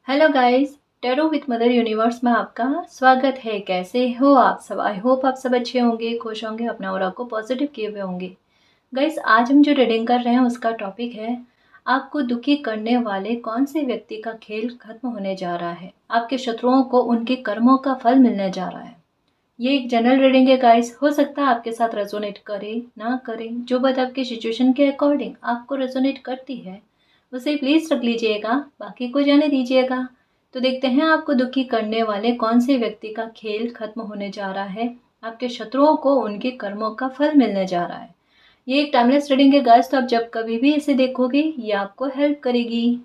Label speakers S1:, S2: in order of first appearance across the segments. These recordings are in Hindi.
S1: Hello guys, tarot with mother universe में आपका स्वागत है। कैसे हो आप सब? आई होप आप सब अच्छे होंगे, खुश होंगे, अपना और आपको पॉजिटिव किए हुए होंगे। गाइस, आज हम जो रीडिंग कर रहे हैं उसका टॉपिक है आपको दुखी करने वाले कौन से व्यक्ति का खेल खत्म होने जा रहा है। आपके शत्रुओं को उनके कर्मों का फल मिलने जा रहा है। ये एक जनरल रीडिंग है गाइस, हो सकता है आपके साथ रेजोनेट करे ना करे। जो बात आपकी सिचुएशन के अकॉर्डिंग आपको रेजोनेट करती है उसे प्लीज रख लीजिएगा, बाकी को जाने दीजिएगा। तो देखते हैं आपको दुखी करने वाले कौन से व्यक्ति का खेल खत्म होने जा रहा है। आपके शत्रुओं को उनके कर्मों का फल मिलने जा रहा है। ये एक टाइमलेस रीडिंग है गाइस, तो आप जब कभी भी इसे देखोगे ये आपको हेल्प करेगी।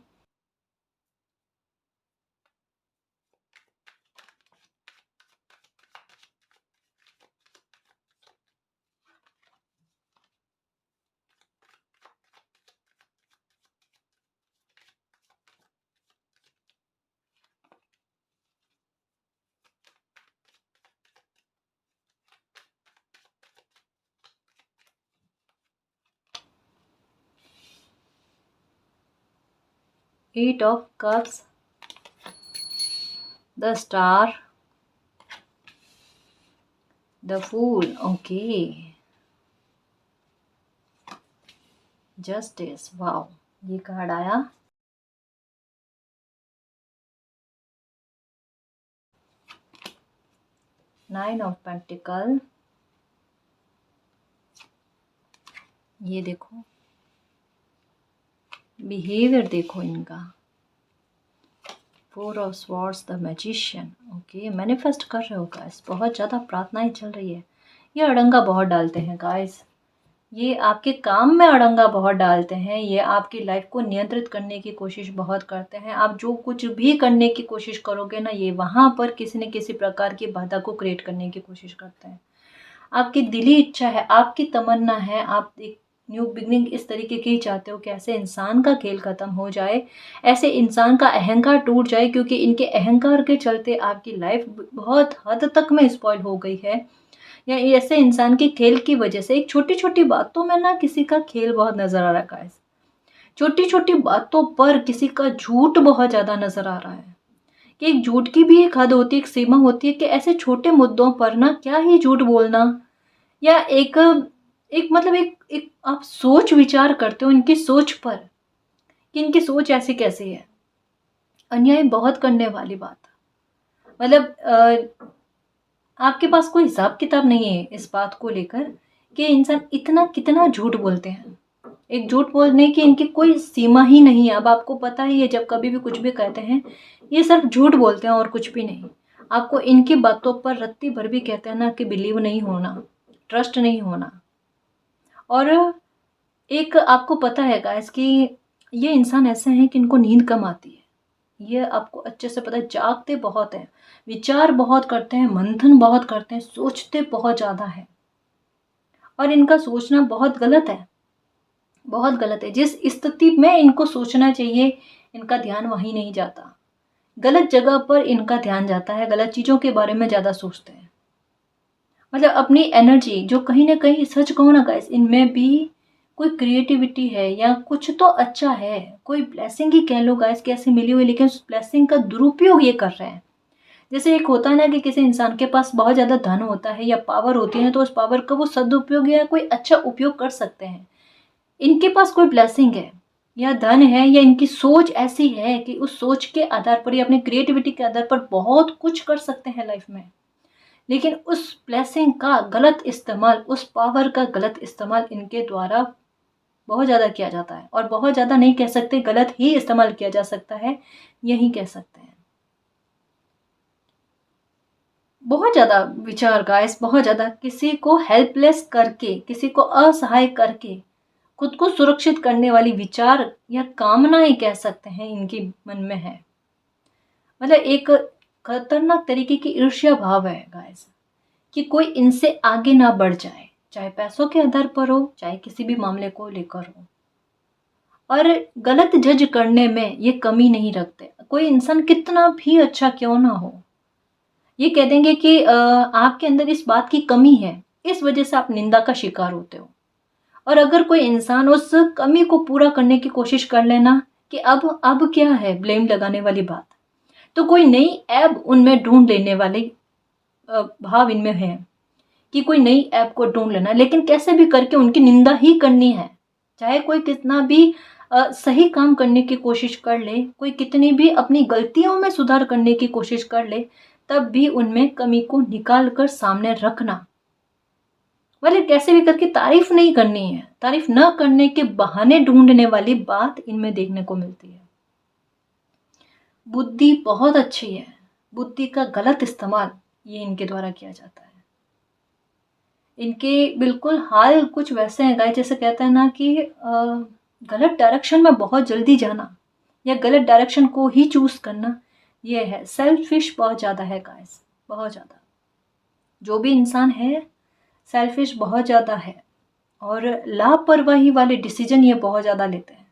S1: 8 of cups, the star, the fool, okay, justice, wow, ये कार्ड आया। नाइन ऑफ पेंटिकल, ये देखो बिहेवियर देखो इनका। Four of swords, the magician, okay, manifest कर रहे हो गाइस, बहुत ज़्यादा प्रार्थनाएं चल रही है। ये अड़ंगा बहुत डालते हैं गाइस, ये आपके काम में अड़ंगा बहुत डालते हैं। ये आपकी लाइफ को नियंत्रित करने की कोशिश बहुत करते हैं। आप जो कुछ भी करने की कोशिश करोगे ना, ये वहाँ पर किसी न किसी प्रकार की बाधा को क्रिएट करने की कोशिश करते हैं। आपकी दिली इच्छा है, आपकी तमन्ना है, आप एक न्यू बिगनिंग इस तरीके की चाहते हो कि ऐसे इंसान का खेल खत्म हो जाए, ऐसे इंसान का अहंकार टूट जाए, क्योंकि इनके अहंकार के चलते आपकी लाइफ बहुत हद तक में स्पॉइल हो गई है। या ऐसे इंसान के खेल की वजह से एक छोटी छोटी बातों में ना किसी का खेल बहुत नजर आ रहा है। छोटी छोटी बातों पर किसी का झूठ बहुत ज्यादा नजर आ रहा है। कि एक झूठ की भी एक हद होती है, एक सीमा होती है कि ऐसे छोटे मुद्दों पर ना क्या ही झूठ बोलना। या एक एक मतलब एक आप सोच विचार करते हो इनकी सोच पर कि इनकी सोच ऐसी कैसी है। अन्याय बहुत करने वाली बात, मतलब आपके पास कोई हिसाब किताब नहीं है इस बात को लेकर कि इंसान इतना कितना झूठ बोलते हैं। एक झूठ बोलने की इनकी कोई सीमा ही नहीं है। अब आपको पता ही है, जब कभी भी कुछ भी कहते हैं ये सिर्फ झूठ बोलते हैं और कुछ भी नहीं। आपको इनकी बातों पर रत्ती भर भी कहते हैं ना कि बिलीव नहीं होना, ट्रस्ट नहीं होना। और एक आपको पता है गाइस कि ये इंसान ऐसे हैं कि इनको नींद कम आती है। ये आपको अच्छे से पता है, जागते बहुत हैं, विचार बहुत करते हैं, मंथन बहुत करते हैं, सोचते बहुत ज़्यादा है। और इनका सोचना बहुत गलत है, बहुत गलत है। जिस स्थिति में इनको सोचना चाहिए इनका ध्यान वहीं नहीं जाता, गलत जगह पर इनका ध्यान जाता है, गलत चीज़ों के बारे में ज़्यादा सोचते हैं। मतलब अपनी एनर्जी जो कहीं ना कहीं, सच कहूँ ना गाइस, इनमें भी कोई क्रिएटिविटी है या कुछ तो अच्छा है, कोई ब्लेसिंग ही कह लो गाइस कि ऐसी मिली हुई, लेकिन उस ब्लेसिंग का दुरुपयोग ये कर रहे हैं। जैसे एक होता है ना कि किसी इंसान के पास बहुत ज़्यादा धन होता है या पावर होती है, तो उस पावर का वो सदुपयोग या कोई अच्छा उपयोग कर सकते हैं। इनके पास कोई ब्लेसिंग है या धन है, या इनकी सोच ऐसी है कि उस सोच के आधार पर या अपनी क्रिएटिविटी के आधार पर बहुत कुछ कर सकते हैं लाइफ में। लेकिन उस ब्लेसिंग का गलत इस्तेमाल, उस पावर का गलत इस्तेमाल इनके द्वारा बहुत ज़्यादा किया जाता है। और बहुत ज़्यादा नहीं कह सकते, गलत ही इस्तेमाल किया जा सकता है, यही कह सकते हैं। बहुत ज़्यादा विचार गाइस, बहुत ज़्यादा किसी को हेल्पलेस करके, किसी को असहाय करके खुद को सुरक्षित करने वाली विचार या कामनाएं कह सकते हैं इनकी मन में है। मतलब एक खतरनाक तरीके की ईर्ष्या भाव है गाइस, कि कोई इनसे आगे ना बढ़ जाए, चाहे पैसों के आधार पर हो, चाहे किसी भी मामले को लेकर हो। और गलत जज करने में ये कमी नहीं रखते, कोई इंसान कितना भी अच्छा क्यों ना हो, ये कह देंगे कि आपके अंदर इस बात की कमी है, इस वजह से आप निंदा का शिकार होते हो। और अगर कोई इंसान उस कमी को पूरा करने की कोशिश कर लेना कि अब क्या है ब्लेम लगाने वाली बात, तो कोई नई ऐप उनमें ढूंढ लेने वाले भाव इनमें है कि कोई नई ऐप को ढूंढ लेना, लेकिन कैसे भी करके उनकी निंदा ही करनी है। चाहे कोई कितना भी सही काम करने की कोशिश कर ले, कोई कितनी भी अपनी गलतियों में सुधार करने की कोशिश कर ले, तब भी उनमें कमी को निकाल कर सामने रखना, मतलब कैसे भी करके तारीफ नहीं करनी है। तारीफ न करने के बहाने ढूंढने वाली बात इनमें देखने को मिलती है। बुद्धि बहुत अच्छी है, बुद्धि का गलत इस्तेमाल ये इनके द्वारा किया जाता है। इनके बिल्कुल हाल कुछ वैसे हैं गाइस, जैसे कहते हैं ना कि गलत डायरेक्शन में बहुत जल्दी जाना या गलत डायरेक्शन को ही चूज करना, ये है। सेल्फिश बहुत ज़्यादा है गाइस, बहुत ज़्यादा। जो भी इंसान है सेल्फिश बहुत ज़्यादा है और लापरवाही वाले डिसीजन ये बहुत ज़्यादा लेते हैं।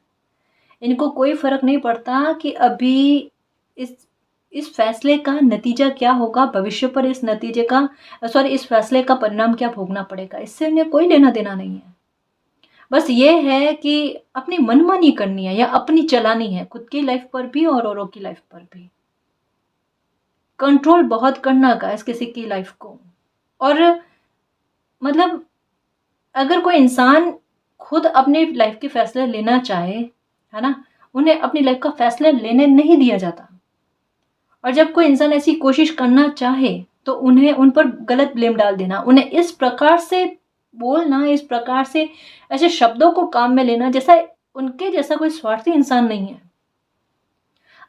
S1: इनको कोई फ़र्क नहीं पड़ता कि अभी इस फैसले का नतीजा क्या होगा, भविष्य पर इस फैसले का परिणाम क्या भोगना पड़ेगा, इससे उन्हें कोई लेना देना नहीं है। बस ये है कि अपनी मनमानी करनी है या अपनी चलानी है, खुद की लाइफ पर भी और औरों की लाइफ पर भी। कंट्रोल बहुत करना गाइस किसी की लाइफ को। और मतलब अगर कोई इंसान खुद अपनी लाइफ के फैसले लेना चाहे, है ना, उन्हें अपनी लाइफ का फैसला लेने नहीं दिया जाता। और जब कोई इंसान ऐसी कोशिश करना चाहे तो उन्हें उन पर गलत ब्लेम डाल देना, उन्हें इस प्रकार से बोलना, इस प्रकार से ऐसे शब्दों को काम में लेना जैसा उनके जैसा कोई स्वार्थी इंसान नहीं है।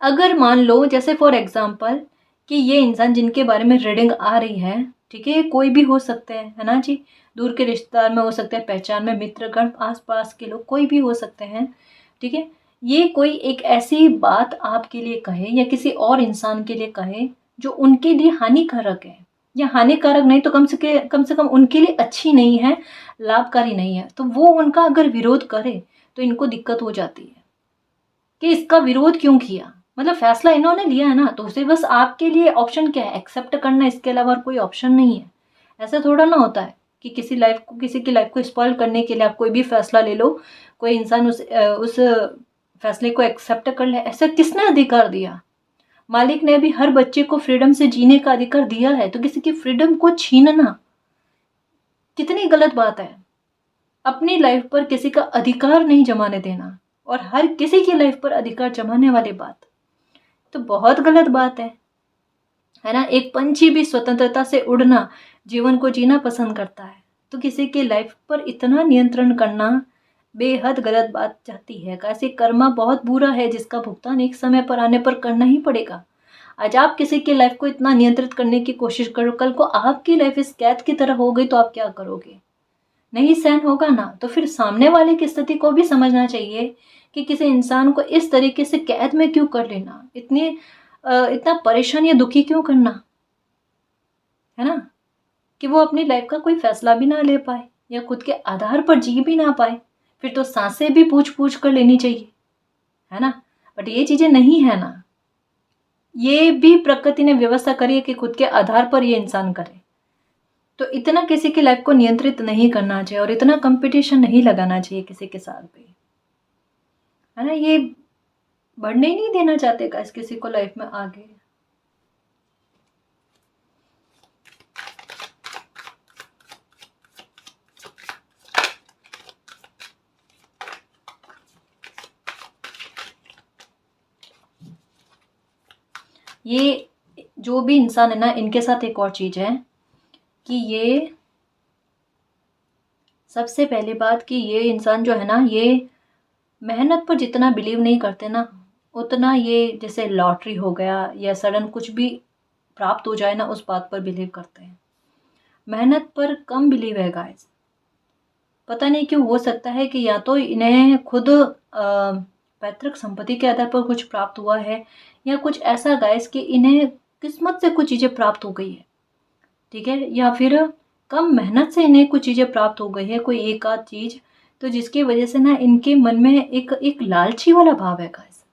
S1: अगर मान लो जैसे फॉर एग्जाम्पल कि ये इंसान जिनके बारे में रीडिंग आ रही है, ठीक है, कोई भी हो सकते हैं, है ना जी, दूर के रिश्तेदार में हो सकते हैं, पहचान में, मित्रगण, आसपास के लोग, कोई भी हो सकते हैं, ठीक है। ये कोई एक ऐसी बात आपके लिए कहे या किसी और इंसान के लिए कहे जो उनके लिए हानिकारक है, या हानिकारक नहीं तो कम से कम उनके लिए अच्छी नहीं है, लाभकारी नहीं है, तो वो उनका अगर विरोध करे तो इनको दिक्कत हो जाती है कि इसका विरोध क्यों किया। मतलब फैसला इन्होंने लिया है ना, तो उसे बस आपके लिए ऑप्शन क्या है, एक्सेप्ट करना, इसके अलावा कोई ऑप्शन नहीं है। ऐसा थोड़ा ना होता है कि किसी की लाइफ को स्पॉइल करने के लिए आप कोई भी फैसला ले लो, कोई इंसान उस फैसले को एक्सेप्ट कर ले। ऐसा किसने अधिकार दिया? मालिक ने भी हर बच्चे को फ्रीडम से जीने का अधिकार दिया है, तो किसी की फ्रीडम को छीनना कितनी गलत बात है। अपनी लाइफ पर किसी का अधिकार नहीं जमाने देना और हर किसी की लाइफ पर अधिकार जमाने वाली बात तो बहुत गलत बात है ना। एक पंछी भी स्वतंत्रता से उड़ना, जीवन को जीना पसंद करता है, तो किसी की लाइफ पर इतना नियंत्रण करना बेहद गलत बात जाती है। कैसे कर्मा बहुत बुरा है जिसका भुगतान एक समय पर आने पर करना ही पड़ेगा। आज आप किसी की लाइफ को इतना नियंत्रित करने की कोशिश करो, कल को आपकी लाइफ इस कैद की तरह हो गई तो आप क्या करोगे? नहीं सहन होगा ना। तो फिर सामने वाले की स्थिति को भी समझना चाहिए कि किसी इंसान को इस तरीके से कैद में क्यों कर लेना, इतना परेशान या दुखी क्यों करना, है ना, कि वो अपनी लाइफ का कोई फैसला भी ना ले पाए या खुद के आधार पर जी भी ना पाए। फिर तो सांसें भी पूछ पूछ कर लेनी चाहिए, है ना। बट ये चीजें नहीं है ना, ये भी प्रकृति ने व्यवस्था करी है कि खुद के आधार पर ये इंसान करे। तो इतना किसी की लाइफ को नियंत्रित नहीं करना चाहिए और इतना कंपटीशन नहीं लगाना चाहिए किसी के साथ भी, है ना। ये बढ़ने ही नहीं देना चाहते गाइस किसी को लाइफ में आगे। ये जो भी इंसान है ना, इनके साथ एक और चीज है कि ये सबसे पहली बात कि ये इंसान जो है ना, ये मेहनत पर जितना बिलीव नहीं करते ना, उतना ये जैसे लॉटरी हो गया या सडन कुछ भी प्राप्त हो जाए ना, उस बात पर बिलीव करते हैं। मेहनत पर कम बिलीव है गाइस। पता नहीं क्यों, हो सकता है कि या तो इन्हें खुद पैतृक संपत्ति के आधार पर कुछ प्राप्त हुआ है, या कुछ ऐसा गाइस कि इन्हें किस्मत से कुछ चीज़ें प्राप्त हो गई है, ठीक है, या फिर कम मेहनत से इन्हें कुछ चीज़ें प्राप्त हो गई है, कोई एक आध चीज़, तो जिसकी वजह से ना इनके मन में एक लालची वाला भाव है गाइस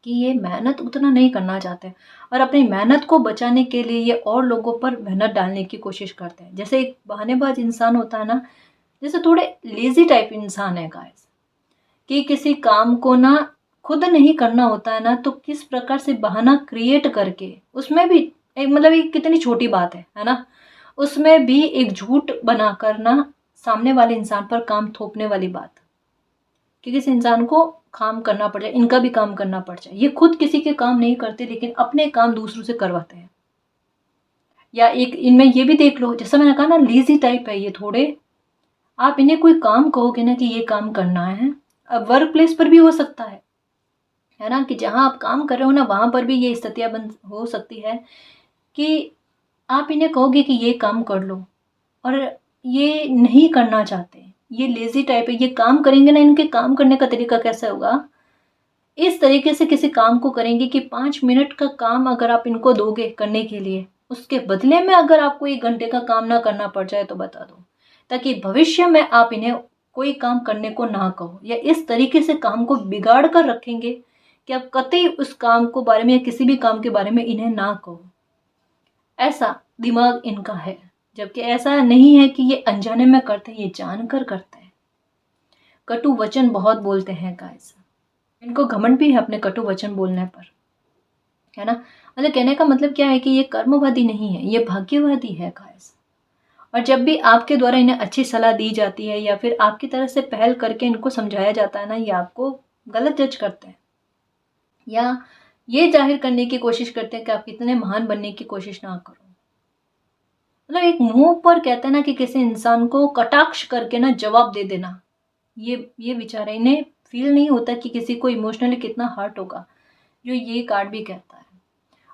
S1: कि ये मेहनत उतना नहीं करना चाहते और अपनी मेहनत को बचाने के लिए ये और लोगों पर मेहनत डालने की कोशिश करते हैं। जैसे एक बहानेबाज इंसान होता है ना, जैसे थोड़े लेजी टाइप इंसान है गाइस, कि किसी काम को ना खुद नहीं करना होता है ना, तो किस प्रकार से बहाना क्रिएट करके, उसमें भी एक मतलब ये कितनी छोटी बात है ना, उसमें भी एक झूठ बना कर ना सामने वाले इंसान पर काम थोपने वाली बात, कि किसी इंसान को काम करना पड़ जाए, इनका भी काम करना पड़ जाए। ये खुद किसी के काम नहीं करते, लेकिन अपने काम दूसरों से करवाते हैं। या एक इनमें ये भी देख लो, जैसा मैंने कहा ना, लेजी टाइप है ये थोड़े। आप इन्हें कोई काम कहोगे ना कि ये काम करना है, अब वर्क प्लेस पर भी हो सकता है ना, कि जहाँ आप काम कर रहे हो ना, वहाँ पर भी ये स्थितियाँ बन हो सकती है कि आप इन्हें कहोगे कि ये काम कर लो, और ये नहीं करना चाहते, ये लेजी टाइप है। ये काम करेंगे ना, इनके काम करने का तरीका कैसा होगा, इस तरीके से किसी काम को करेंगे कि 5 मिनट का काम अगर आप इनको दोगे करने के लिए, उसके बदले में अगर आपको 1 घंटे का काम ना करना पड़ जाए तो बता दो, ताकि भविष्य में आप इन्हें कोई काम करने को ना कहो, या इस तरीके से काम को बिगाड़ कर रखेंगे कि आप कतई उस काम को बारे में या किसी भी काम के बारे में इन्हें ना कहो। ऐसा दिमाग इनका है, जबकि ऐसा नहीं है कि ये अनजाने में करते हैं, ये जानकर करते हैं। कटु वचन बहुत बोलते हैं गाइस, इनको घमंड भी है अपने कटु वचन बोलने पर, है ना। मतलब कहने का मतलब क्या है कि ये कर्मवादी नहीं है, ये भाग्यवादी है गाइस। और जब भी आपके द्वारा इन्हें अच्छी सलाह दी जाती है, या फिर आपकी तरफ से पहल करके इनको समझाया जाता है ना, ये आपको गलत जज करते हैं, या ये जाहिर करने की कोशिश करते हैं कि आप कितने महान बनने की कोशिश ना करो। मतलब एक मुंह पर कहते हैं ना कि किसी इंसान को कटाक्ष करके ना जवाब दे देना, ये विचार है। इन्हें फील नहीं होता कि किसी को इमोशनली कितना हर्ट होगा, जो ये कार्ड भी कहता है।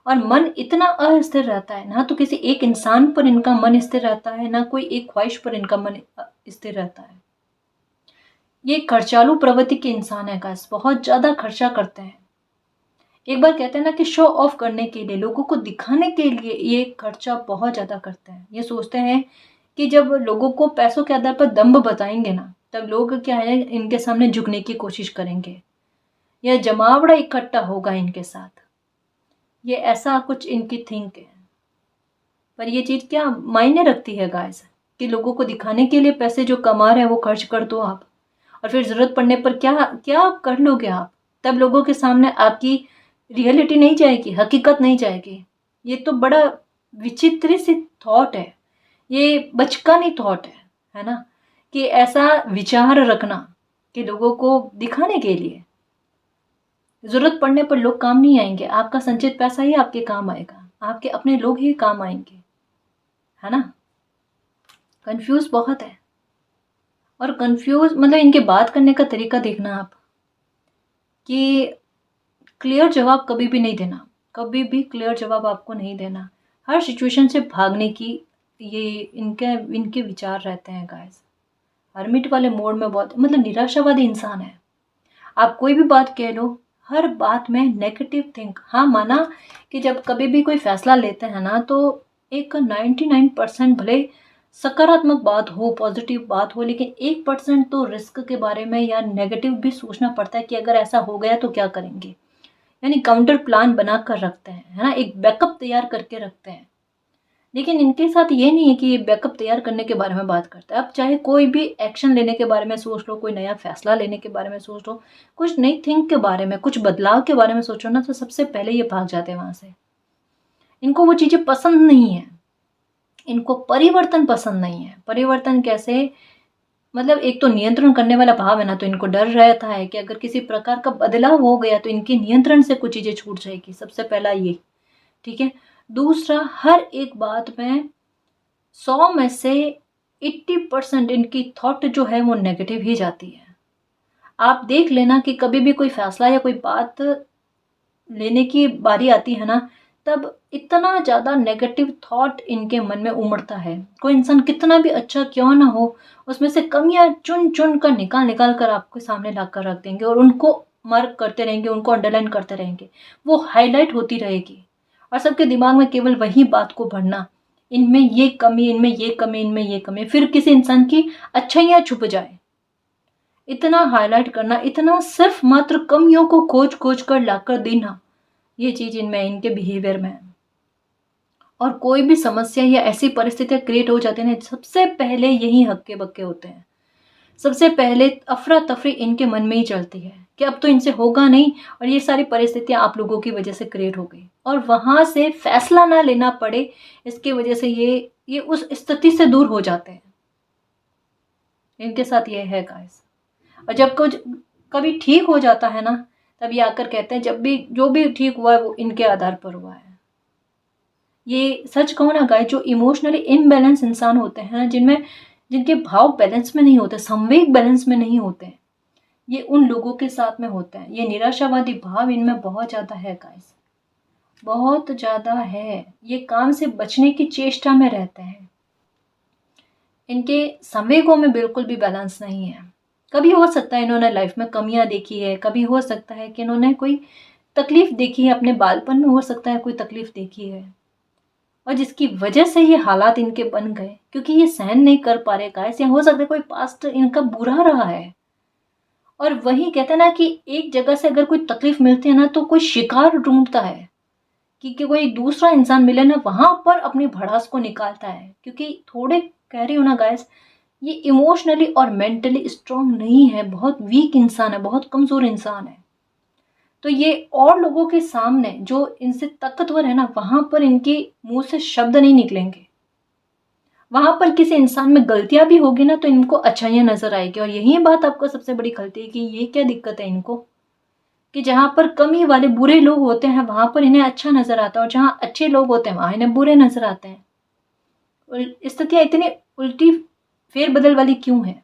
S1: और मन इतना अस्थिर रहता है ना, तो किसी एक इंसान पर इनका मन स्थिर रहता है ना, कोई एक ख्वाहिश पर इनका मन स्थिर रहता है। ये खर्चालू प्रवृत्ति के इंसान है गाइस, बहुत ज्यादा खर्चा करते हैं। एक बार कहते हैं ना कि शो ऑफ करने के लिए, लोगों को दिखाने के लिए ये खर्चा बहुत ज्यादा करते हैं। ये सोचते हैं कि जब लोगों को पैसों के आधार पर दम्भ बताएंगे ना, तब लोग क्या है इनके सामने झुकने की कोशिश करेंगे, या जमावड़ा इकट्ठा होगा इनके साथ। ये ऐसा कुछ इनकी थिंक है। पर ये चीज क्या मायने रखती है गाइस, कि लोगों को दिखाने के लिए पैसे जो कमा रहे हैं वो खर्च कर दो आप, और फिर जरूरत पड़ने पर क्या क्या कर लोगे आप। तब लोगों के सामने आपकी रियलिटी नहीं जाएगी, हकीकत नहीं जाएगी। ये तो बड़ा विचित्र सी थॉट है, ये बचकानी थॉट है ना, कि ऐसा विचार रखना कि लोगों को दिखाने के लिए जरूरत पड़ने पर लोग काम नहीं आएंगे, आपका संचित पैसा ही आपके काम आएगा, आपके अपने लोग ही काम आएंगे, है ना। कंफ्यूज बहुत है। और कंफ्यूज मतलब इनके बात करने का तरीका देखना आप, कि क्लियर जवाब कभी भी नहीं देना, कभी भी क्लियर जवाब आपको नहीं देना। हर सिचुएशन से भागने की ये इनके इनके विचार रहते हैं गाइस। हर्मिट वाले मोड में बहुत मतलब निराशावादी इंसान है। आप कोई भी बात कह लो, हर बात में नेगेटिव थिंक। हाँ, माना कि जब कभी भी कोई फैसला लेते हैं ना, तो एक 99% भले सकारात्मक बात हो, पॉजिटिव बात हो, लेकिन 1% तो रिस्क के बारे में या नेगेटिव भी सोचना पड़ता है कि अगर ऐसा हो गया तो क्या करेंगे। यानी काउंटर प्लान बना कर रखते हैं, है ना, एक बैकअप तैयार करके रखते हैं। लेकिन इनके साथ ये नहीं है कि ये बैकअप तैयार करने के बारे में बात करता है। अब चाहे कोई भी एक्शन लेने के बारे में सोच लो, कोई नया फैसला लेने के बारे में सोच लो, कुछ नई थिंक के बारे में, कुछ बदलाव के बारे में सोचो ना, तो सबसे पहले ये भाग जाते हैं वहां से। इनको वो चीजें पसंद नहीं है, इनको परिवर्तन पसंद नहीं है। परिवर्तन कैसे, मतलब एक तो नियंत्रण करने वाला भाव है ना, तो इनको डर रहता है कि अगर किसी प्रकार का बदलाव हो गया तो इनके नियंत्रण से कुछ चीजें छूट जाएगी। सबसे पहला ये, ठीक है। दूसरा, हर एक बात में 100 में से 80% इनकी थॉट जो है वो नेगेटिव ही जाती है। आप देख लेना कि कभी भी कोई फैसला या कोई बात लेने की बारी आती है ना, तब इतना ज़्यादा नेगेटिव थॉट इनके मन में उमड़ता है। कोई इंसान कितना भी अच्छा क्यों ना हो, उसमें से कमियां चुन चुन कर निकाल निकाल कर आपके सामने ला कर रख देंगे, और उनको मार्क करते रहेंगे, उनको अंडरलाइन करते रहेंगे, वो हाईलाइट होती रहेगी। और सबके दिमाग में केवल वही बात को भरना, इनमें ये कमी, इनमें ये कमी, इनमें ये कमी, फिर किसी इंसान की अच्छाइयाँ छुप जाए, इतना हाईलाइट करना, इतना सिर्फ मात्र कमियों को खोज खोज कर लाकर देना, ये चीज इनमें, इनके बिहेवियर में। और कोई भी समस्या या ऐसी परिस्थितियां क्रिएट हो जाती है ना, सबसे पहले यही हक्के बक्के होते हैं। सबसे पहले अफरा तफरी इनके मन में ही चलती है कि अब तो इनसे होगा नहीं और ये सारी परिस्थितियां आप लोगों की वजह से क्रिएट हो गई और वहां से फैसला ना लेना पड़े, इसकी वजह से ये उस स्थिति से दूर हो जाते हैं। इनके साथ ये है गाइस। और जब कुछ कभी ठीक हो जाता है ना, तब ये आकर कहते हैं जब भी जो भी ठीक हुआ है वो इनके आधार पर हुआ है। ये सच कहूँ ना गाइस, जो इमोशनली इम्बैलेंस इंसान होते हैं, जिनमें जिनके भाव बैलेंस में नहीं होते, संवेग बैलेंस में नहीं होते, ये उन लोगों के साथ में होता है। ये निराशावादी भाव इनमें बहुत ज़्यादा है गाइस, बहुत ज़्यादा है। ये काम से बचने की चेष्टा में रहते हैं। इनके संवेगों में बिल्कुल भी बैलेंस नहीं है। कभी हो सकता है इन्होंने लाइफ में कमियां देखी है, कभी हो सकता है कि इन्होंने कोई तकलीफ देखी है, अपने बालपन में हो सकता है कोई तकलीफ देखी है और जिसकी वजह से ये हालात इनके बन गए, क्योंकि ये सहन नहीं कर पा रहे गाइस। या हो सकता है कोई पास्ट इनका बुरा रहा है और वही कहते हैं ना कि एक जगह से अगर कोई तकलीफ मिलती है ना, तो कोई शिकार ढूंढता है कि कोई दूसरा इंसान मिले ना, वहां पर अपनी भड़ास को निकालता है। क्योंकि थोड़े कह रही हूँ ना गाइस, ये इमोशनली और मेंटली स्ट्रांग नहीं है, बहुत वीक इंसान है, बहुत कमजोर इंसान है। तो ये और लोगों के सामने जो इनसे ताकतवर है ना, वहां पर इनके मुंह से शब्द नहीं निकलेंगे। वहां पर किसी इंसान में गलतियां भी होगी ना, तो इनको अच्छाइयां नजर आएगी। और यही बात आपको सबसे बड़ी खलती है कि ये क्या दिक्कत है इनको, कि जहां पर कमी वाले बुरे लोग होते हैं वहां पर इन्हें अच्छा नजर आता है और जहां अच्छे लोग होते हैं वहां इन्हें बुरे नजर आते हैं। स्थितियां इतनी उल्टी फेरबदल वाली क्यों है,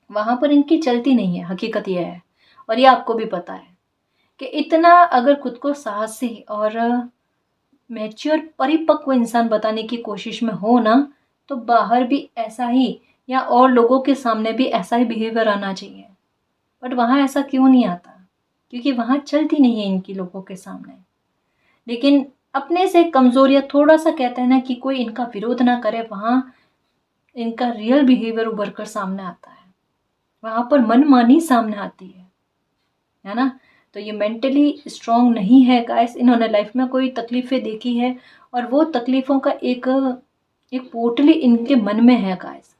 S1: वहां पर इनकी चलती नहीं है। हकीकत यह है और ये आपको भी पता है कि इतना अगर खुद को साहसी और मैच्योर परिपक्व इंसान बताने की कोशिश में हो ना, तो बाहर भी ऐसा ही या और लोगों के सामने भी ऐसा ही बिहेवियर आना चाहिए। बट वहां ऐसा क्यों नहीं आता, क्योंकि वहां चलती नहीं है इनकी लोगों के सामने। लेकिन अपने से कमजोर या थोड़ा सा कहते हैं ना कि कोई इनका विरोध ना करे, वहां इनका रियल बिहेवियर उभर कर सामने आता है, वहां पर मनमानी सामने आती है ना। तो ये मेंटली स्ट्रांग नहीं है गाइस। इन्होंने लाइफ में कोई तकलीफें देखी है और वो तकलीफों का एक एक पोटली इनके मन में है गाइस,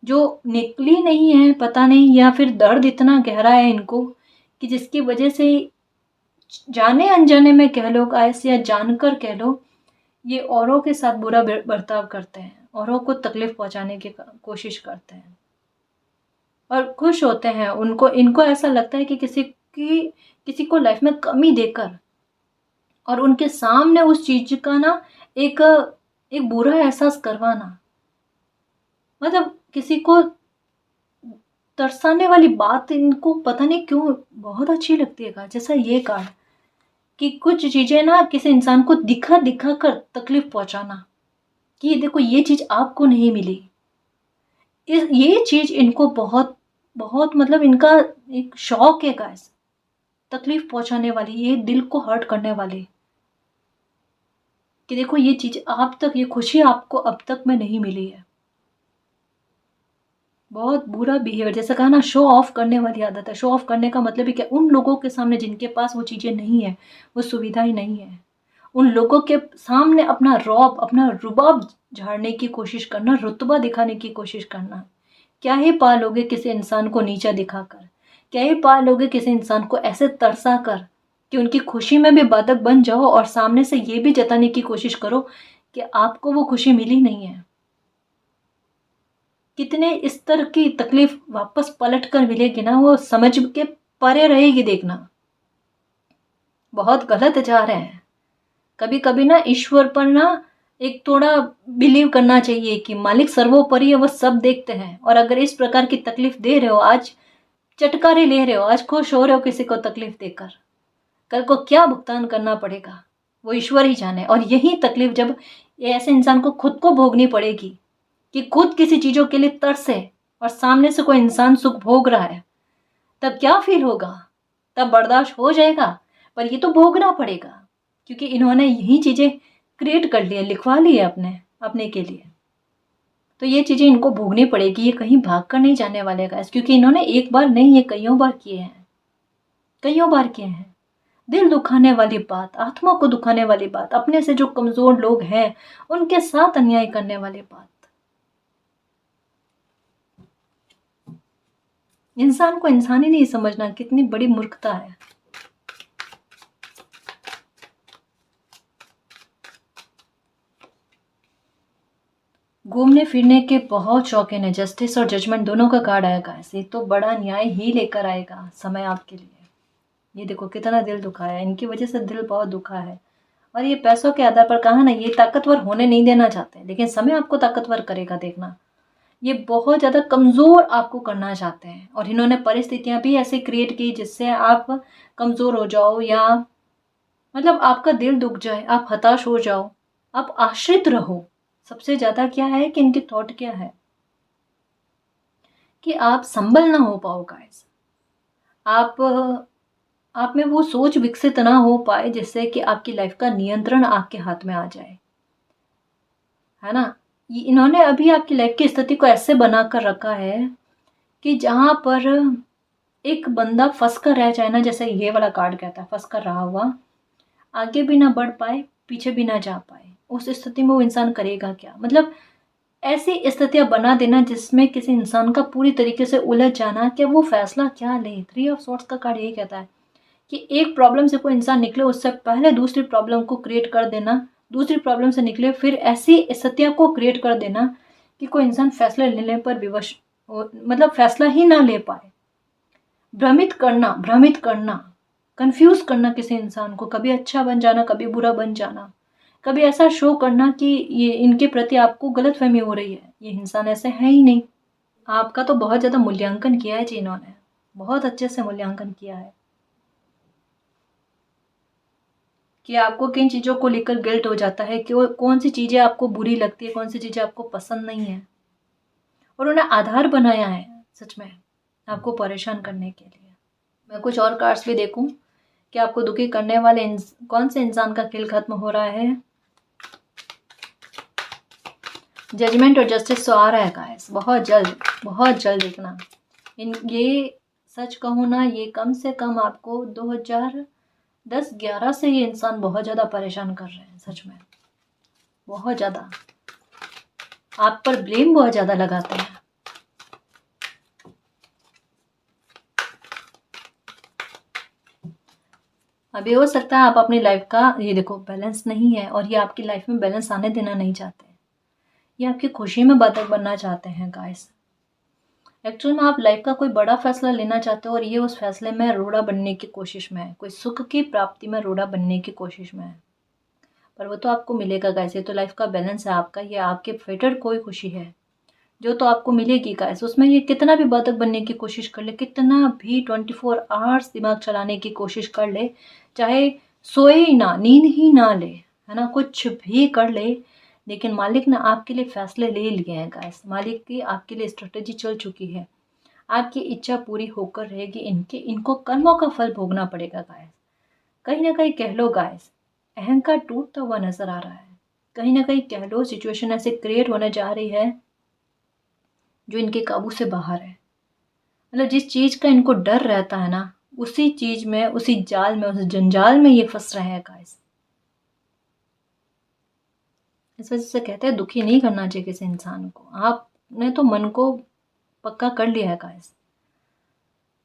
S1: जो निकली नहीं है, पता नहीं, या फिर दर्द इतना गहरा है इनको कि जिसकी वजह से जाने अनजाने में कह लो गाइस या जानकर कह लो, ये औरों के साथ बुरा बर्ताव करते हैं, औरों को तकलीफ पहुंचाने की कोशिश करते हैं और खुश होते हैं। उनको इनको ऐसा लगता है कि किसी को लाइफ में कमी देकर और उनके सामने उस चीज का ना एक एक बुरा एहसास करवाना, मतलब किसी को तरसाने वाली बात इनको पता नहीं क्यों बहुत अच्छी लगती है। जैसा ये कार्ड कि कुछ चीजें ना किसी इंसान को दिखा दिखा कर तकलीफ पहुंचाना, कि ये देखो ये चीज आपको नहीं मिली। ये चीज इनको बहुत बहुत मतलब इनका एक शौक है गाइस, तकलीफ पहुंचाने वाली, ये दिल को हर्ट करने वाली, कि देखो ये चीज आप तक, ये खुशी आपको अब तक में नहीं मिली है। बहुत बुरा बिहेवियर, जैसे कहा ना, शो ऑफ करने वाली आदत है। शो ऑफ करने का मतलब है कि उन लोगों के सामने जिनके पास वो चीजें नहीं है, वो सुविधाएं नहीं है, उन लोगों के सामने अपना रौब, अपना रुबाब झाड़ने की कोशिश करना, रुतबा दिखाने की कोशिश करना। क्या ही पा लोगे किसी इंसान को नीचा दिखाकर, क्या ही पा लोगे किसी इंसान को ऐसे तरसा कर कि उनकी खुशी में भी बाधक बन जाओ और सामने से ये भी जताने की कोशिश करो कि आपको वो खुशी मिली नहीं है। कितने इस तरह की तकलीफ वापस पलट कर मिलेगी ना, वो समझ के परे रहेगी। देखना बहुत गलत जा रहे हैं। कभी कभी ना ईश्वर पर ना एक थोड़ा बिलीव करना चाहिए कि मालिक सर्वोपरि है, वो सब देखते हैं। और अगर इस प्रकार की तकलीफ दे रहे हो, आज चटकारे ले रहे हो, आज खुश हो रहे हो किसी को तकलीफ देकर, कल को क्या भुगतान करना पड़ेगा वो ईश्वर ही जाने। और यही तकलीफ जब ये ऐसे इंसान को खुद को भोगनी पड़ेगी कि खुद किसी चीजों के लिए तरसे और सामने से कोई इंसान सुख भोग रहा है, तब क्या फील होगा, तब बर्दाश्त हो जाएगा। पर ये तो भोगना पड़ेगा, क्योंकि इन्होंने यही चीजें क्रिएट कर ली है, लिखवा ली है अपने अपने के लिए। तो ये चीजें इनको भोगनी पड़ेगी, ये कहीं भाग कर नहीं जाने वाले गाइस, क्योंकि इन्होंने एक बार नहीं, ये कईयों बार किए हैं, कईयों बार किए हैं। दिल दुखाने वाली बात, आत्मा को दुखाने वाली बात, अपने से जो कमजोर लोग हैं उनके साथ अन्याय करने वाली बात, इंसान को इंसान ही नहीं समझना कितनी बड़ी मूर्खता है। घूमने फिरने के बहुत शौकीन है। जस्टिस और जजमेंट दोनों का कार्ड आएगा ऐसे, तो बड़ा न्याय ही लेकर आएगा समय आपके लिए। ये देखो कितना दिल दुखा है, इनकी वजह से दिल बहुत दुखा है। और ये पैसों के आधार पर कहा ना, ये ताकतवर होने नहीं देना चाहते, लेकिन समय आपको ताकतवर करेगा, देखना। ये बहुत ज़्यादा कमज़ोर आपको करना चाहते हैं, और इन्होंने परिस्थितियाँ भी ऐसे क्रिएट की जिससे आप कमज़ोर हो जाओ, या मतलब आपका दिल दुख जाए, आप हताश हो जाओ, आप आश्रित रहो। सबसे ज़्यादा क्या है कि इनके थॉट क्या है कि आप संभल ना हो पाओ गाइस। आप आप में वो सोच विकसित ना हो पाए जिससे कि आपकी लाइफ का नियंत्रण आपके हाथ में आ जाए, है ना। ये इन्होंने अभी आपकी लाइफ की स्थिति को ऐसे बना कर रखा है कि जहाँ पर एक बंदा फंस कर रह जाए ना, जैसे ये वाला कार्ड कहता है, फंस कर रहा हुआ, आगे भी ना बढ़ पाए, पीछे भी ना जा पाए, उस स्थिति में वो इंसान करेगा क्या। मतलब ऐसी स्थितियाँ बना देना जिसमें किसी इंसान का पूरी तरीके से उलझ जाना कि वो फैसला क्या ले। 3 ऑफ सॉर्ड्स का कार्ड यही कहता है कि एक प्रॉब्लम से कोई इंसान निकले उससे पहले दूसरी प्रॉब्लम को क्रिएट कर देना, दूसरी प्रॉब्लम से निकले फिर ऐसी स्थितियों को क्रिएट कर देना कि कोई इंसान फैसला लेने पर विवश मतलब फैसला ही ना ले पाए। भ्रमित करना, कंफ्यूज करना किसी इंसान को, कभी अच्छा बन जाना, कभी बुरा बन जाना, कभी ऐसा शो करना कि ये इनके प्रति आपको गलतफहमी हो रही है, ये इंसान ऐसे है ही नहीं। आपका तो बहुत ज़्यादा मूल्यांकन किया है जी इन्होंने, बहुत अच्छे से मूल्यांकन किया है कि आपको किन चीज़ों को लेकर गिल्ट हो जाता है, कि कौन सी चीज़ें आपको बुरी लगती है, कौन सी चीज़ें आपको पसंद नहीं है। और उन्हें आधार बनाया है सच में आपको परेशान करने के लिए। मैं कुछ और कार्ड्स भी देखूं कि आपको दुखी करने वाले कौन से इंसान का खेल खत्म हो रहा है। जजमेंट और जस्टिस तो आ रहा है गाइस, बहुत जल्द देखना। ये सच कहूँ ना, ये कम से कम आपको 2010-11 से ये इंसान बहुत ज़्यादा परेशान कर रहे हैं सच में, बहुत ज़्यादा आप पर ब्लेम बहुत ज़्यादा लगाते हैं। अभी हो सकता है आप अपनी लाइफ का ये देखो बैलेंस नहीं है, और ये आपकी लाइफ में बैलेंस आने देना नहीं चाहते, ये आपकी खुशी में बाधक बनना चाहते हैं गाइस। एक्चुअल में आप लाइफ का कोई बड़ा फैसला लेना चाहते हो, और ये उस फैसले में रोड़ा बनने की कोशिश में है, कोई सुख की प्राप्ति में रोड़ा बनने की कोशिश में है, पर वो तो आपको मिलेगा गाइस। ये तो लाइफ का बैलेंस है आपका, ये आपके फेटेड कोई खुशी है जो तो आपको मिलेगी गाइस। उसमें ये कितना भी बाधक बनने की कोशिश कर ले, कितना भी 24 आवर्स दिमाग चलाने की कोशिश कर ले, चाहे सोए ही ना, नींद ही ना ले, है ना, कुछ भी कर ले, लेकिन मालिक ने आपके लिए फैसले ले लिए हैं गाइस। मालिक की आपके लिए स्ट्रेटेजी चल चुकी है, आपकी इच्छा पूरी होकर रहेगी। इनको कर्मों का फल भोगना पड़ेगा गाइस। कहीं ना कहीं कह लो गाइस, अहंकार टूटता हुआ नजर आ रहा है। कहीं ना कहीं कह लो सिचुएशन ऐसे क्रिएट होने जा रही है जो इनके काबू से बाहर है। मतलब जिस चीज का इनको डर रहता है ना, उसी चीज में, उसी जाल में, उस जंजाल में ये फंस रहे हैं गाइस। इस वजह से कहते हैं दुखी नहीं करना चाहिए किसी इंसान को। आपने तो मन को पक्का कर लिया है गाइस,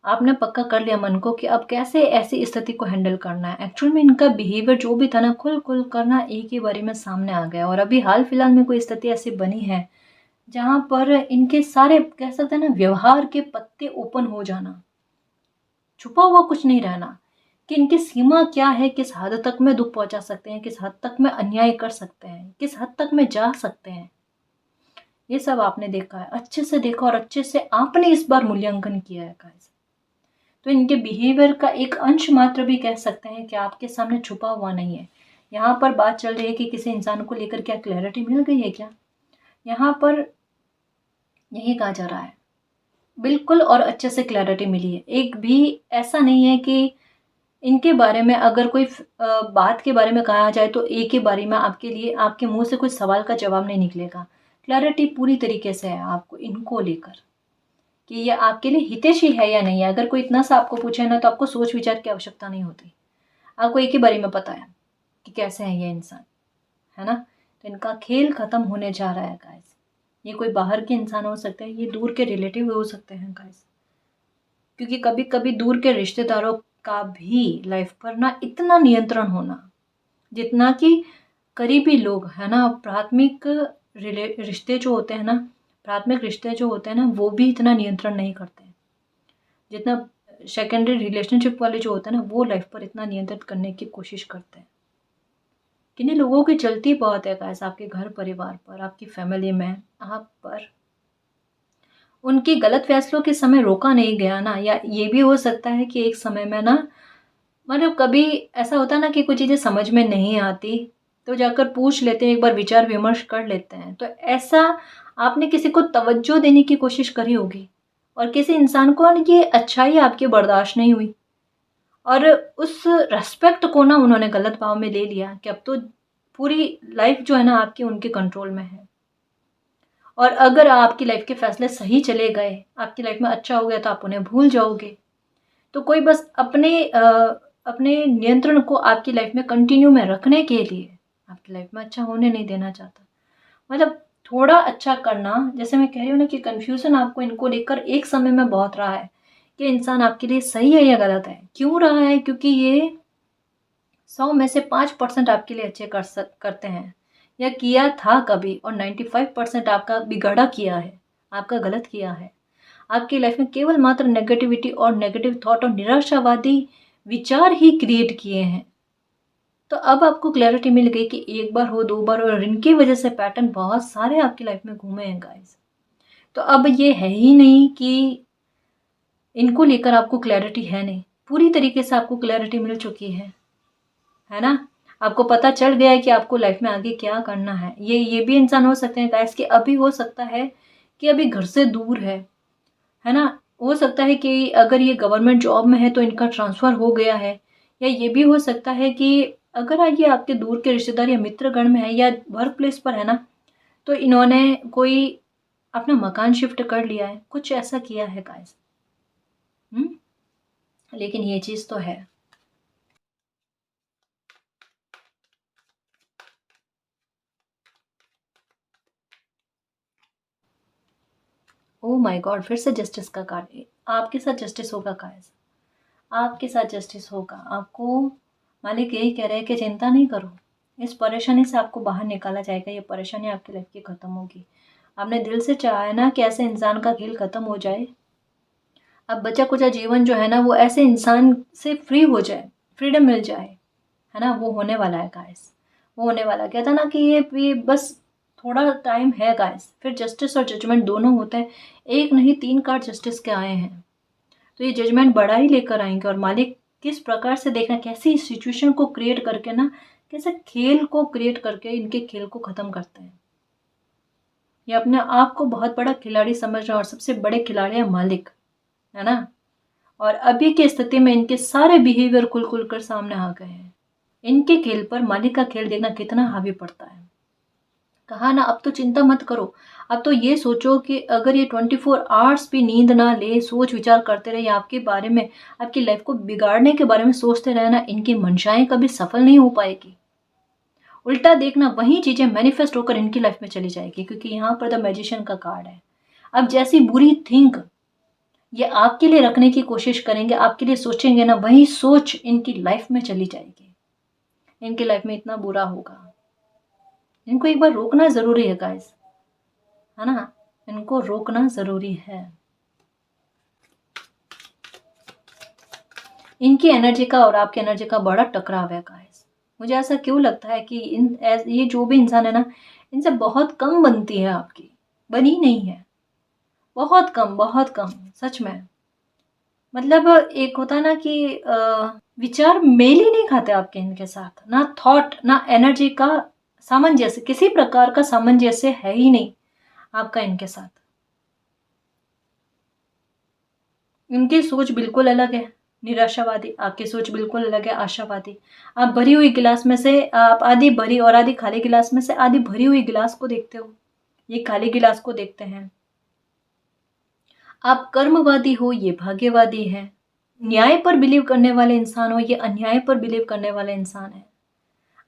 S1: आपने पक्का कर लिया मन को कि अब कैसे ऐसी स्थिति को हैंडल करना है। एक्चुअल में इनका बिहेवियर जो भी था ना, खुल खुल करना एक ही बारी में सामने आ गया। और अभी हाल फिलहाल में कोई स्थिति ऐसी बनी है जहां पर इनके सारे कह सकते हैं ना व्यवहार के पत्ते ओपन हो जाना, छुपा हुआ कुछ नहीं रहना, कि इनकी सीमा क्या है, किस हद तक में दुख पहुंचा सकते हैं, किस हद तक में अन्याय कर सकते हैं, किस हद तक में जा सकते हैं। ये सब आपने देखा है, अच्छे से देखा, और अच्छे से आपने इस बार मूल्यांकन किया है गाइस। तो इनके बिहेवियर का एक अंश मात्र भी कह सकते हैं कि आपके सामने छुपा हुआ नहीं है। यहाँ पर बात चल रही है कि किसी इंसान को लेकर क्या क्लैरिटी मिल गई है क्या, यहाँ पर यही कहा जा रहा है। बिल्कुल, और अच्छे से क्लैरिटी मिली है। एक भी ऐसा नहीं है कि इनके बारे में अगर कोई बात के बारे में कहा जाए तो एक ही बारी में आपके लिए, आपके मुंह से कुछ सवाल का जवाब नहीं निकलेगा। क्लैरिटी पूरी तरीके से है आपको इनको लेकर कि ये आपके लिए हितैषी है या नहीं है। अगर कोई इतना सा आपको पूछे ना, तो आपको सोच विचार की आवश्यकता नहीं होती, आपको एक ही बारी में पता है कि कैसे है ये इंसान, है ना। तो इनका खेल खत्म होने जा रहा है गाइस। ये कोई बाहर के इंसान हो सकते हैं, ये दूर के रिलेटिव हो सकते हैं गाइस। क्योंकि कभी कभी दूर के रिश्तेदारों का भी लाइफ पर ना इतना नियंत्रण होना जितना कि करीबी लोग है ना, प्राथमिक रिश्ते जो होते हैं ना, प्राथमिक रिश्ते जो होते हैं ना, वो भी इतना नियंत्रण नहीं करते हैं जितना सेकेंडरी रिलेशनशिप वाले जो होते हैं ना, वो लाइफ पर इतना नियंत्रित करने की कोशिश करते हैं। किन्हीं लोगों की चलती बहुत है गाइस आपके घर परिवार पर, आपकी फैमिली में, आप पर। उनकी गलत फैसलों के समय रोका नहीं गया ना, या ये भी हो सकता है कि एक समय में ना, मतलब कभी ऐसा होता है ना कि कुछ चीज़ें समझ में नहीं आती तो जाकर पूछ लेते हैं, एक बार विचार विमर्श कर लेते हैं। तो ऐसा आपने किसी को तवज्जो देने की कोशिश करी होगी और किसी इंसान को ये अच्छाई आपकी बर्दाश्त नहीं हुई और उस रेस्पेक्ट को ना उन्होंने गलत भाव में ले लिया कि अब तो पूरी लाइफ जो है ना आपकी उनके कंट्रोल में है। और अगर आपकी लाइफ के फैसले सही चले गए, आपकी लाइफ में अच्छा हो गया तो आप उन्हें भूल जाओगे। तो कोई बस अपने नियंत्रण को आपकी लाइफ में कंटिन्यू में रखने के लिए आपकी लाइफ में अच्छा होने नहीं देना चाहता। मतलब थोड़ा अच्छा करना, जैसे मैं कह रही हूँ ना कि कन्फ्यूज़न आपको इनको लेकर एक समय में बहुत रहा है कि इंसान आपके लिए सही है या गलत है। क्यों रहा है? क्योंकि ये 100 में से 5% आपके लिए अच्छे करते हैं या किया था कभी, और 95% आपका बिगाड़ा किया है, आपका गलत किया है। आपकी लाइफ में केवल मात्र नेगेटिविटी और नेगेटिव थॉट और निराशावादी विचार ही क्रिएट किए हैं। तो अब आपको क्लैरिटी मिल गई कि एक बार हो, दो बार, और इनकी वजह से पैटर्न बहुत सारे आपकी लाइफ में घूमे हैं गाइस। तो अब ये है ही नहीं कि इनको लेकर आपको क्लैरिटी है नहीं, पूरी तरीके से आपको क्लैरिटी मिल चुकी है ना। आपको पता चल गया है कि आपको लाइफ में आगे क्या करना है। ये भी इंसान हो सकते हैं गाइस कि अभी हो सकता है कि अभी घर से दूर है ना। हो सकता है कि अगर ये गवर्नमेंट जॉब में है तो इनका ट्रांसफ़र हो गया है, या ये भी हो सकता है कि अगर ये आपके दूर के रिश्तेदार या मित्रगण में है या वर्क प्लेस पर है ना, तो इन्होंने कोई अपना मकान शिफ्ट कर लिया है, कुछ ऐसा किया है गाइस। लेकिन ये चीज़ तो है। Oh my God! फिर से जस्टिस का कार्ड। आपके साथ जस्टिस होगा गाइस, आपके साथ जस्टिस होगा। आपको मालिक यही कह रहे हैं कि चिंता नहीं करो, इस परेशानी से आपको बाहर निकाला जाएगा, ये परेशानी आपकी लाइफ की ख़त्म होगी। आपने दिल से चाहा है ना कि ऐसे इंसान का खेल ख़त्म हो जाए। अब बचा-कुचा जीवन जो है ना, वो ऐसे इंसान से फ्री हो जाए, फ्रीडम मिल जाए, है ना? वो होने वाला है गाइस, वो होने वाला है। कहता है ना कि ये बस थोड़ा टाइम है गाइस, फिर जस्टिस और जजमेंट दोनों होते हैं। एक नहीं 3 कार्ड जस्टिस के आए हैं। तो ये जजमेंट बड़ा ही लेकर आएँगे, और मालिक किस प्रकार से देखना, कैसी सिचुएशन को क्रिएट करके ना, कैसे खेल को क्रिएट करके इनके खेल को ख़त्म करते हैं। ये अपने आप को बहुत बड़ा खिलाड़ी समझ रहे हैं और सबसे बड़े खिलाड़ी हैं मालिक, है ना? और अभी की स्थिति में इनके सारे बिहेवियर खुल-खुल कर सामने आ गए हैं। इनके खेल पर मालिक का खेल देखना कितना हावी पड़ता है। कहा ना, अब तो चिंता मत करो। अब तो ये सोचो कि अगर ये 24 आवर्स भी नींद ना ले, सोच विचार करते रहे आपके बारे में, आपकी लाइफ को बिगाड़ने के बारे में सोचते रहे ना, इनकी मंशाएँ कभी सफल नहीं हो पाएगी। उल्टा देखना, वही चीज़ें मैनिफेस्ट होकर इनकी लाइफ में चली जाएगी, क्योंकि यहाँ पर द मैजिशियन का कार्ड है। अब जैसी बुरी थिंक ये आपके लिए रखने की कोशिश करेंगे, आपके लिए सोचेंगे ना, वही सोच इनकी लाइफ में चली जाएगी। इनकी लाइफ में इतना बुरा होगा। इनको एक बार रोकना ज़रूरी है गाइस, है ना? इनको रोकना ज़रूरी है। इनकी एनर्जी का और आपकी एनर्जी का बड़ा टकराव है गाइस। मुझे ऐसा क्यों लगता है कि ये जो भी इंसान है ना, इनसे बहुत कम बनती है आपकी, बनी नहीं है। बहुत कम, सच में। मतलब एक होता है ना कि विचार मेल ही नहीं खाते आपके इनके साथ, ना थॉट ना एनर्जी का सामंजस्य, किसी प्रकार का सामंजस्य है ही नहीं आपका इनके साथ। इनकी सोच बिल्कुल अलग है, निराशावादी। आपकी सोच बिल्कुल अलग है, आशावादी। आप भरी हुई गिलास में से, आप आधी भरी और आधी खाली गिलास में से आधी भरी हुई गिलास को देखते हो, ये खाली गिलास को देखते हैं। आप कर्मवादी हो, ये भाग्यवादी है। न्याय पर बिलीव करने वाले इंसान हो, ये अन्याय पर बिलीव करने वाले इंसान है।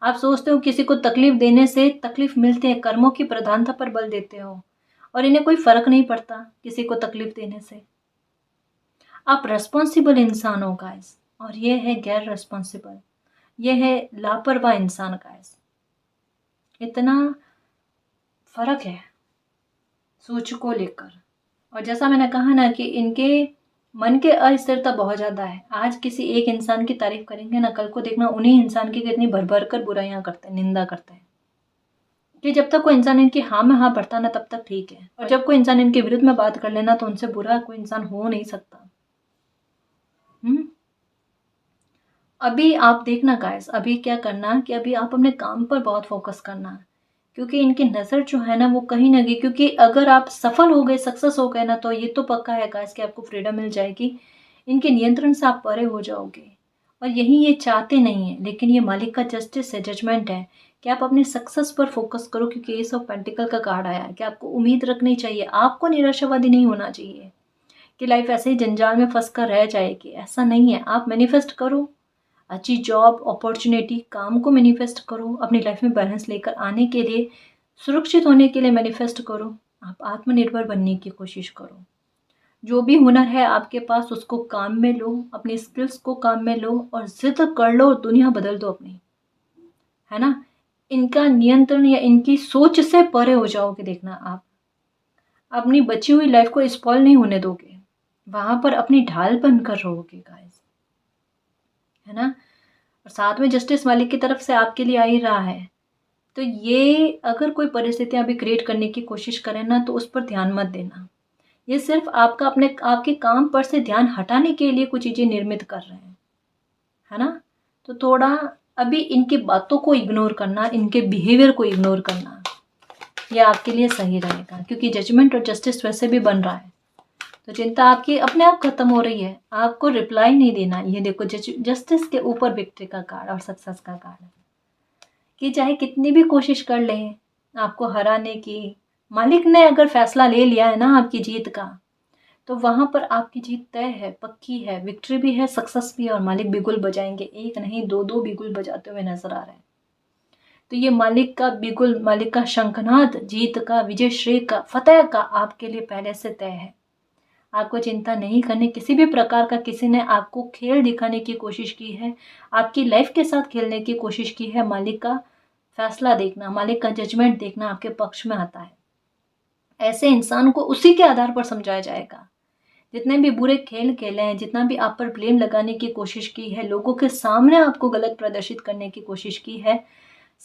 S1: आप सोचते हो किसी को तकलीफ देने से तकलीफ मिलती है, कर्मों की प्रधानता पर बल देते हो, और इन्हें कोई फर्क नहीं पड़ता किसी को तकलीफ देने से। आप रिस्पॉन्सिबल इंसान हो गाइस, और ये है गैर रिस्पॉन्सिबल, ये है लापरवाह इंसान गाइस। इतना फ़र्क है सोच को लेकर। और जैसा मैंने कहा ना कि इनके मन के अस्थिरता बहुत ज़्यादा है। आज किसी एक इंसान की तारीफ़ करेंगे ना, कल को देखना उन्हीं इंसान की कितनी भर-भर कर बुराइयाँ करते हैं, निंदा करते हैं। कि जब तक कोई इंसान इनकी हाँ में हाँ भरता ना, तब तक ठीक है, और जब कोई इंसान इनके विरुद्ध में बात कर लेना, तो उनसे बुरा कोई इंसान हो नहीं सकता। अभी आप देखना गाइस, अभी क्या करना कि अभी आप अपने काम पर बहुत फ़ोकस करना, क्योंकि इनकी नज़र जो है ना वो कहीं न कहीं, क्योंकि अगर आप सफल हो गए, सक्सेस हो गए ना, तो ये तो पक्का है गाइस कि आपको फ्रीडम मिल जाएगी। इनके नियंत्रण से आप परे हो जाओगे, और यही ये चाहते नहीं हैं, लेकिन ये मालिक का जस्टिस है, जजमेंट है कि आप अपने सक्सेस पर फ़ोकस करो, क्योंकि एस ऑफ पेंटिकल का कार्ड आया है कि आपको उम्मीद रखनी चाहिए, आपको निराशावादी नहीं होना चाहिए कि लाइफ़ ऐसे ही जंजाल में फँस कर रह जाएगी, ऐसा नहीं है। आप मैनिफेस्ट करो, अच्छी जॉब अपॉर्चुनिटी, काम को मैनिफेस्ट करो, अपनी लाइफ में बैलेंस लेकर आने के लिए, सुरक्षित होने के लिए मैनिफेस्ट करो। आप आत्मनिर्भर बनने की कोशिश करो। जो भी हुनर है आपके पास उसको काम में लो, अपनी स्किल्स को काम में लो और ज़िद कर लो, दुनिया बदल दो अपनी, है ना? इनका नियंत्रण या इनकी सोच से परे हो जाओगे, देखना आप। अपनी बची हुई लाइफ को स्पॉइल नहीं होने दोगे। वहाँ पर अपनी ढाल बनकर रहोगे गाइस, है ना? और साथ में जस्टिस मालिक की तरफ से आपके लिए आ ही रहा है। तो ये अगर कोई परिस्थितियाँ अभी क्रिएट करने की कोशिश करें ना, तो उस पर ध्यान मत देना। ये सिर्फ़ आपका अपने आपके काम पर से ध्यान हटाने के लिए कुछ चीज़ें निर्मित कर रहे हैं, है ना? तो थोड़ा अभी इनकी बातों को इग्नोर करना, इनके बिहेवियर को इग्नोर करना, ये आपके लिए सही रहेगा, क्योंकि जजमेंट और जस्टिस वैसे भी बन रहा है। तो चिंता आपकी अपने आप खत्म हो रही है, आपको रिप्लाई नहीं देना। ये देखो जस्टिस के ऊपर विक्ट्री का कार्ड और सक्सेस का कार्ड है कि चाहे कितनी भी कोशिश कर लें आपको हराने की, मालिक ने अगर फैसला ले लिया है ना आपकी जीत का, तो वहाँ पर आपकी जीत तय है, पक्की है, विक्ट्री भी है, सक्सेस भी है, और मालिक बिगुल बजाएंगे। एक नहीं, दो दो बिगुल बजाते हुए नजर आ रहे हैं। तो ये मालिक का बिगुल, मालिक का शंखनाद, जीत का, विजय श्री का, फतेह का आपके लिए पहले से तय है। आपको चिंता नहीं करनी किसी भी प्रकार का। किसी ने आपको खेल दिखाने की कोशिश की है, आपकी लाइफ के साथ खेलने की कोशिश की है, मालिक का फैसला देखना, मालिक का जजमेंट देखना आपके पक्ष में आता है। ऐसे इंसान को उसी के आधार पर समझाया जाएगा। जितने भी बुरे खेल खेले हैं, जितना भी आप पर ब्लेम लगाने की कोशिश की है, लोगों के सामने आपको गलत प्रदर्शित करने की कोशिश की है,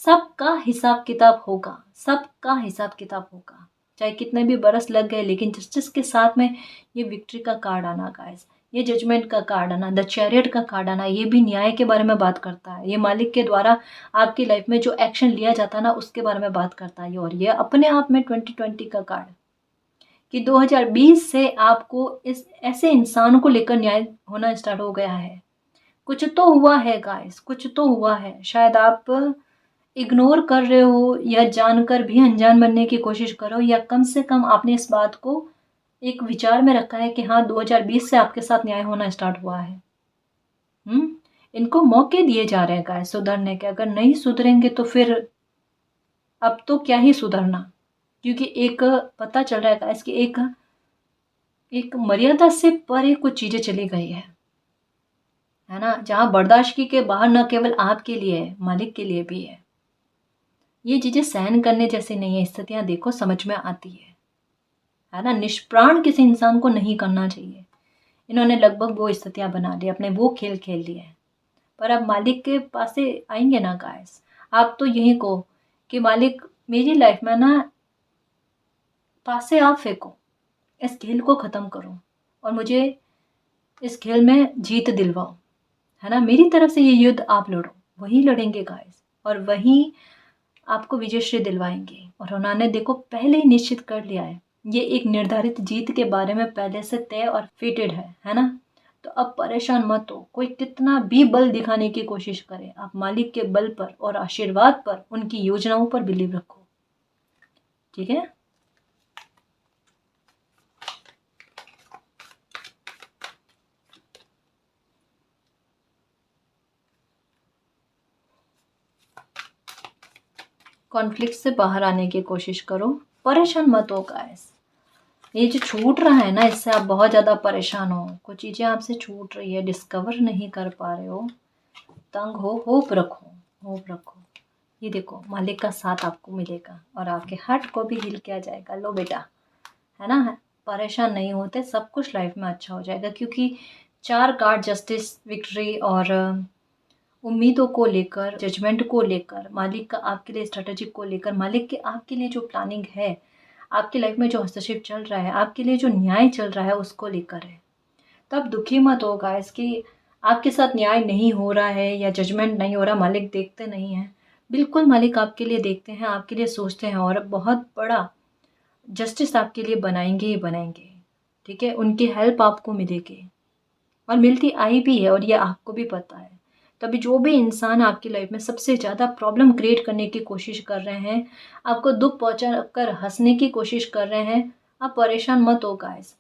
S1: सबका हिसाब किताब होगा, सबका हिसाब किताब होगा। चाहे कितने भी बरस लग गए, लेकिन जस्टिस के साथ में ये विक्ट्री का कार्ड आना गाइस, ये जजमेंट का कार्ड आना, द चैरियट का कार्ड आना, ये भी न्याय के बारे में बात करता है। ये मालिक के द्वारा आपकी लाइफ में जो एक्शन लिया जाता है ना, उसके बारे में बात करता है। और ये अपने आप में 2020 का कार्ड कि 2020 से आपको इस ऐसे इंसान को लेकर न्याय होना स्टार्ट हो गया है। कुछ तो हुआ है गाइस, कुछ तो हुआ है। शायद आप इग्नोर कर रहे हो, या जानकर भी अनजान बनने की कोशिश करो, या कम से कम आपने इस बात को एक विचार में रखा है कि हाँ, 2020 से आपके साथ न्याय होना स्टार्ट हुआ है। इनको मौके दिए जा रहे हैं गाइस सुधरने के। अगर नहीं सुधरेंगे तो फिर अब तो क्या ही सुधरना, क्योंकि एक पता चल रहा है गाइस कि एक एक मर्यादा से परे कुछ चीजें चली गई है ना? जहां बर्दाश्त की के बाहर न केवल आपके लिए है, मालिक के लिए भी है। ये चीजें सहन करने जैसी नहीं है। स्थितियां देखो, समझ में आती है ना? निष्प्राण किसी इंसान को नहीं करना चाहिए। इन्होंने लगभग वो स्थितियां बना ली, अपने वो खेल खेल लिए। पर अब मालिक के पास से आएंगे ना गाइस, आप तो यही कहो कि मालिक मेरी लाइफ में ना पास से आप फेंको, इस खेल को ख़त्म करो और मुझे इस खेल में जीत दिलवाओ, है ना? मेरी तरफ से ये युद्ध आप लड़ो। वही लड़ेंगे गाइस, और वही आपको विजयश्री दिलवाएंगे। और उन्होंने देखो पहले ही निश्चित कर लिया है, ये एक निर्धारित जीत के बारे में पहले से तय और फिटेड है ना? तो अब परेशान मत हो, कोई कितना भी बल दिखाने की कोशिश करे, आप मालिक के बल पर और आशीर्वाद पर, उनकी योजनाओं पर बिलीव रखो, ठीक है? कॉन्फ्लिक्ट से बाहर आने की कोशिश करो, परेशान मत हो गाइस। ये जो छूट रहा है ना, इससे आप बहुत ज़्यादा परेशान हो, कुछ चीज़ें आपसे छूट रही है, डिस्कवर नहीं कर पा रहे हो, तंग हो, होप रखो, होप रखो। ये देखो मालिक का साथ आपको मिलेगा और आपके हार्ट को भी हील किया जाएगा। लो बेटा, है ना, परेशान नहीं होते, सब कुछ लाइफ में अच्छा हो जाएगा, क्योंकि 4 कार्ड जस्टिस, विक्ट्री और उम्मीदों को लेकर, जजमेंट को लेकर, मालिक का आपके लिए स्ट्रेटेजी को लेकर, मालिक के आपके लिए जो प्लानिंग है, आपकी लाइफ में जो हस्तक्षेप चल रहा है, आपके लिए जो न्याय चल रहा है, उसको लेकर है। तो आप दुखी मत हो गाइस कि आपके साथ न्याय नहीं हो रहा है या जजमेंट नहीं हो रहा, मालिक देखते नहीं हैं। बिल्कुल मालिक आपके लिए देखते हैं, आपके लिए सोचते हैं और बहुत बड़ा जस्टिस आपके लिए बनाएंगे ही बनाएंगे। ठीक है, उनकी हेल्प आपको मिलेगी और मिलती आई भी है, और ये आपको भी पता है। तभी जो भी इंसान आपकी लाइफ में सबसे ज़्यादा प्रॉब्लम क्रिएट करने की कोशिश कर रहे हैं, आपको दुख पहुंचा कर हंसने की कोशिश कर रहे हैं, आप परेशान मत हो गाइस।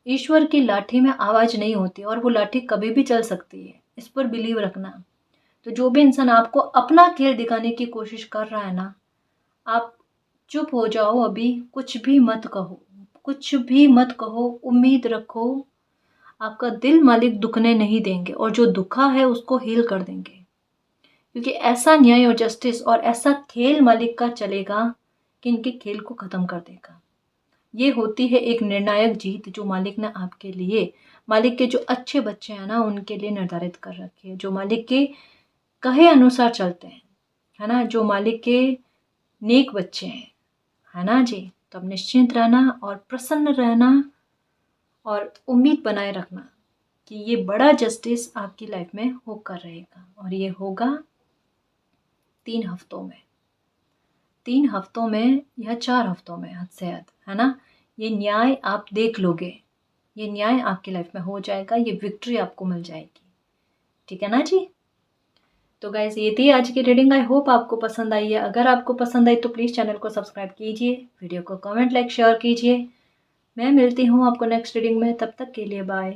S1: ईश्वर की लाठी में आवाज़ नहीं होती और वो लाठी कभी भी चल सकती है, इस पर बिलीव रखना। तो जो भी इंसान आपको अपना खेल दिखाने की कोशिश कर रहा है ना, आप चुप हो जाओ अभी, कुछ भी मत कहो, कुछ भी मत कहो, उम्मीद रखो। आपका दिल मालिक दुखने नहीं देंगे और जो दुखा है उसको हील कर देंगे, क्योंकि ऐसा न्याय और जस्टिस और ऐसा खेल मालिक का चलेगा कि इनके खेल को ख़त्म कर देगा। ये होती है एक निर्णायक जीत जो मालिक ने आपके लिए, मालिक के जो अच्छे बच्चे हैं ना उनके लिए निर्धारित कर रखी है, जो मालिक के कहे अनुसार चलते हैं, है ना, जो मालिक के नेक बच्चे हैं, है ना जी। तो अब निश्चिंत रहना और प्रसन्न रहना और उम्मीद बनाए रखना कि ये बड़ा जस्टिस आपकी लाइफ में होकर रहेगा, और ये होगा 3 हफ्तों में, 3 हफ्तों में या 4 हफ्तों में, हद से हद, है ना। ये न्याय आप देख लोगे, ये न्याय आपकी लाइफ में हो जाएगा, ये विक्ट्री आपको मिल जाएगी। ठीक है ना जी। तो गाइस ये थी आज की रीडिंग, आई होप आपको पसंद आई है। अगर आपको पसंद आई तो प्लीज़ चैनल को सब्सक्राइब कीजिए, वीडियो को कमेंट, लाइक, शेयर कीजिए। मैं मिलती हूँ आपको नेक्स्ट रीडिंग में, तब तक के लिए बाय।